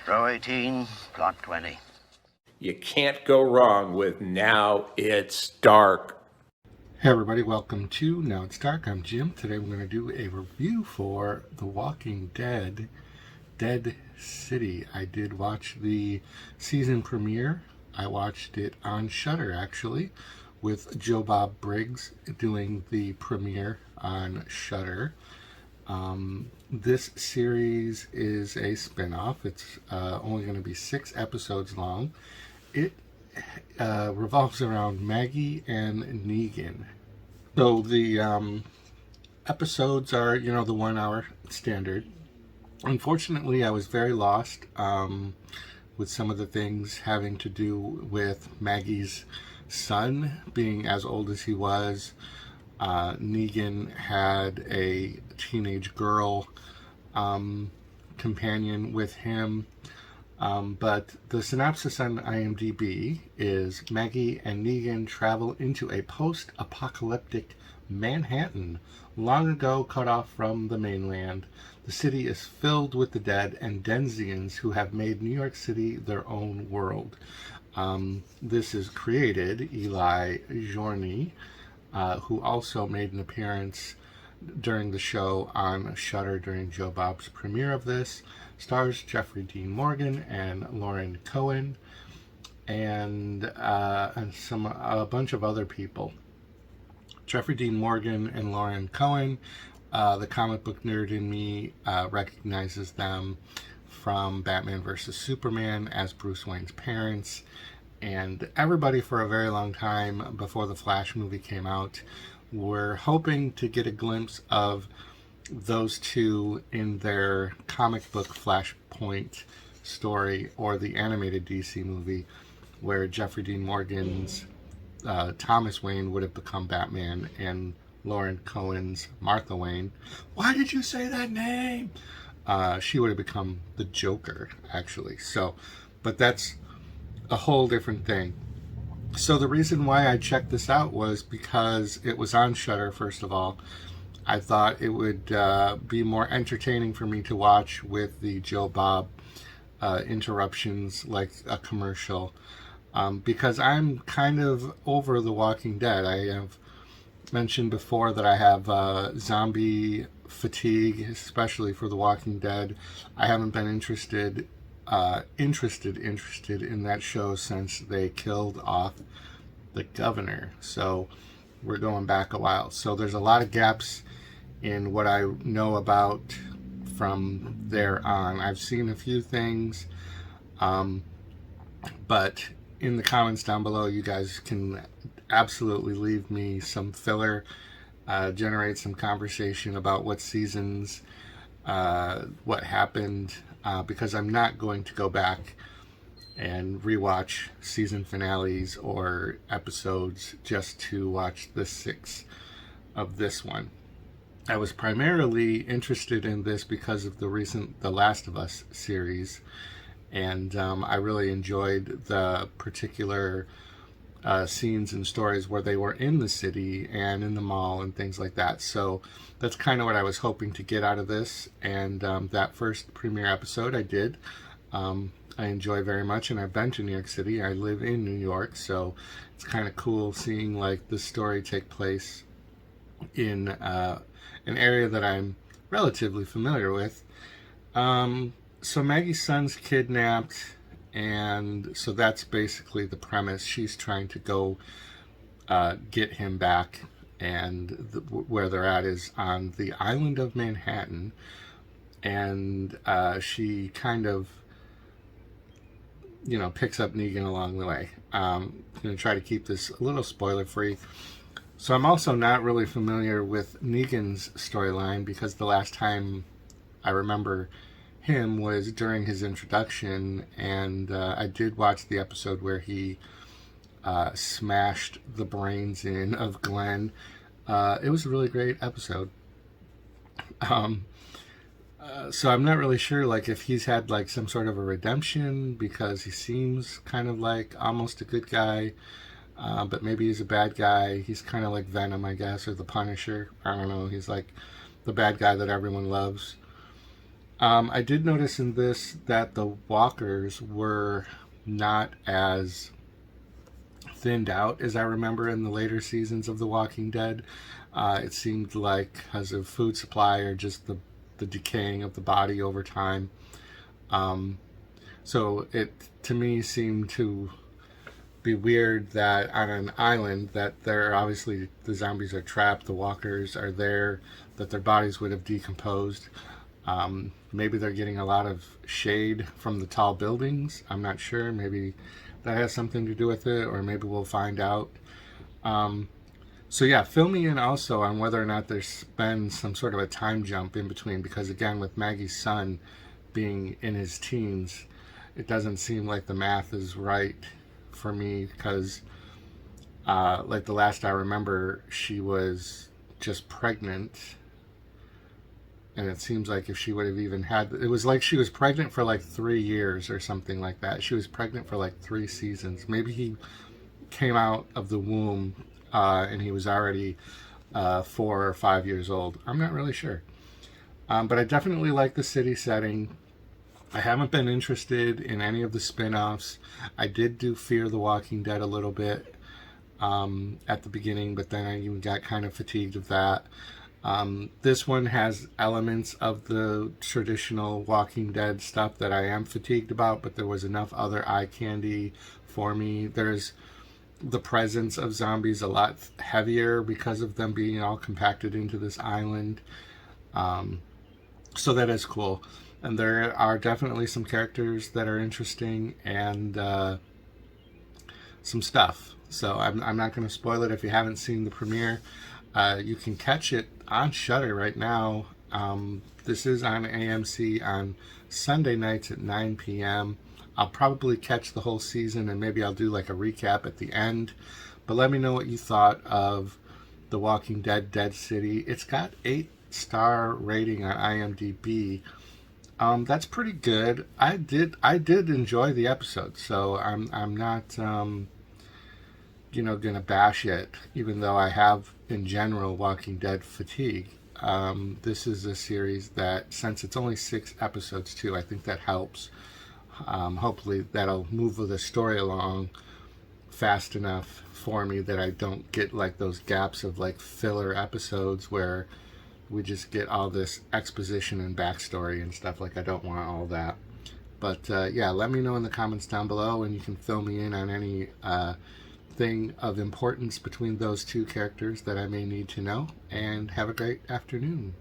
Row 18, plot 20. You can't go wrong with Now It's Dark. Hey everybody, welcome to Now It's Dark. I'm Jim. Today we're going to do a review for The Walking Dead, Dead City. I did watch the season premiere. I watched it on Shudder, actually, with Joe Bob Briggs doing the premiere on Shudder. This series is a spin-off. It's only going to be 6 episodes long. It revolves around Maggie and Negan. So the episodes are, the 1 hour standard. Unfortunately, I was very lost with some of the things having to do with Maggie's son being as old as he was. Negan had a teenage girl companion with him. But the synopsis on IMDb is Maggie and Negan travel into a post-apocalyptic Manhattan, long ago cut off from the mainland. The city is filled with the dead and denizens who have made New York City their own world. This is created Eli Jorni, who also made an appearance during the show on Shudder during Joe Bob's premiere of this. Stars Jeffrey Dean Morgan and Lauren Cohen, and a bunch of other people. Jeffrey Dean Morgan and Lauren Cohen, the comic book nerd in me recognizes them from Batman vs. Superman as Bruce Wayne's parents, and everybody for a very long time before the Flash movie came out were hoping to get a glimpse of those two in their comic book Flashpoint story or the animated DC movie where Jeffrey Dean Morgan's Thomas Wayne would have become Batman and Lauren Cohen's Martha Wayne. Why did you say that name? She would have become the Joker, actually. But that's a whole different thing. So the reason why I checked this out was because it was on Shudder, first of all. I thought it would be more entertaining for me to watch with the Joe Bob interruptions like a commercial, because I'm kind of over The Walking Dead. I have mentioned before that I have zombie fatigue, especially for The Walking Dead. I haven't been interested in that show since they killed off the governor. So we're going back a while. So there's a lot of gaps in what I know about from there on. I've seen a few things, but in the comments down below, you guys can absolutely leave me some filler, generate some conversation about what seasons, what happened, because I'm not going to go back and rewatch season finales or episodes just to watch the 6 of this one. I was primarily interested in this because of the recent The Last of Us series, and I really enjoyed the particular scenes and stories where they were in the city and in the mall and things like that. So that's kind of what I was hoping to get out of this, and that first premiere episode I did. I enjoy very much, and I've been to New York City. I live in New York, so it's kind of cool seeing like the story take place in an area that I'm relatively familiar with. So Maggie's son's kidnapped, and so that's basically the premise. She's trying to go get him back, and where they're at is on the island of Manhattan, and she kind of picks up Negan along the way. I'm going to try to keep this a little spoiler free. So I'm also not really familiar with Negan's storyline, because the last time I remember him was during his introduction, and I did watch the episode where he smashed the brains in of Glenn. It was a really great episode. So I'm not really sure like if he's had like some sort of a redemption, because he seems kind of like almost a good guy. But maybe he's a bad guy. He's kind of like Venom, I guess, or the Punisher. I don't know. He's like the bad guy that everyone loves. I did notice in this that the walkers were not as thinned out as I remember in the later seasons of The Walking Dead. It seemed like because of food supply or just the decaying of the body over time. So it, to me, seemed to be weird that on an island that they're obviously, the zombies are trapped, the walkers are there, that their bodies would have decomposed. Maybe they're getting a lot of shade from the tall buildings. I'm not sure. Maybe that has something to do with it, or maybe we'll find out. So yeah, fill me in also on whether or not there's been some sort of a time jump in between, because again, with Maggie's son being in his teens, it doesn't seem like the math is right for me, because like the last I remember, she was just pregnant, and it seems like if she would have even had, it was like she was pregnant for like 3 years or something like that. She was pregnant for like 3 seasons. Maybe he came out of the womb and he was already 4 or 5 years old. I'm not really sure. But I definitely like the city setting. I haven't been interested in any of the spin-offs. I did do Fear the Walking Dead a little bit at the beginning, but then I even got kind of fatigued of that. This one has elements of the traditional Walking Dead stuff that I am fatigued about, but there was enough other eye candy for me. There's the presence of zombies a lot heavier because of them being all compacted into this island. So that is cool. And there are definitely some characters that are interesting and some stuff. So I'm not going to spoil it if you haven't seen the premiere. You can catch it on Shudder right now. This is on AMC on Sunday nights at 9 p.m. I'll probably catch the whole season, and maybe I'll do like a recap at the end. But let me know what you thought of The Walking Dead: Dead City. It's got 8-star rating on IMDb. That's pretty good. I did enjoy the episode, so I'm not gonna bash it, even though I have in general Walking Dead fatigue. This is a series that, since it's only 6 episodes too, I think that helps. Hopefully that'll move the story along fast enough for me that I don't get like those gaps of like filler episodes where we just get all this exposition and backstory and stuff. Like, I don't want all that. But yeah, let me know in the comments down below, and you can fill me in on any thing of importance between those two characters that I may need to know. And have a great afternoon.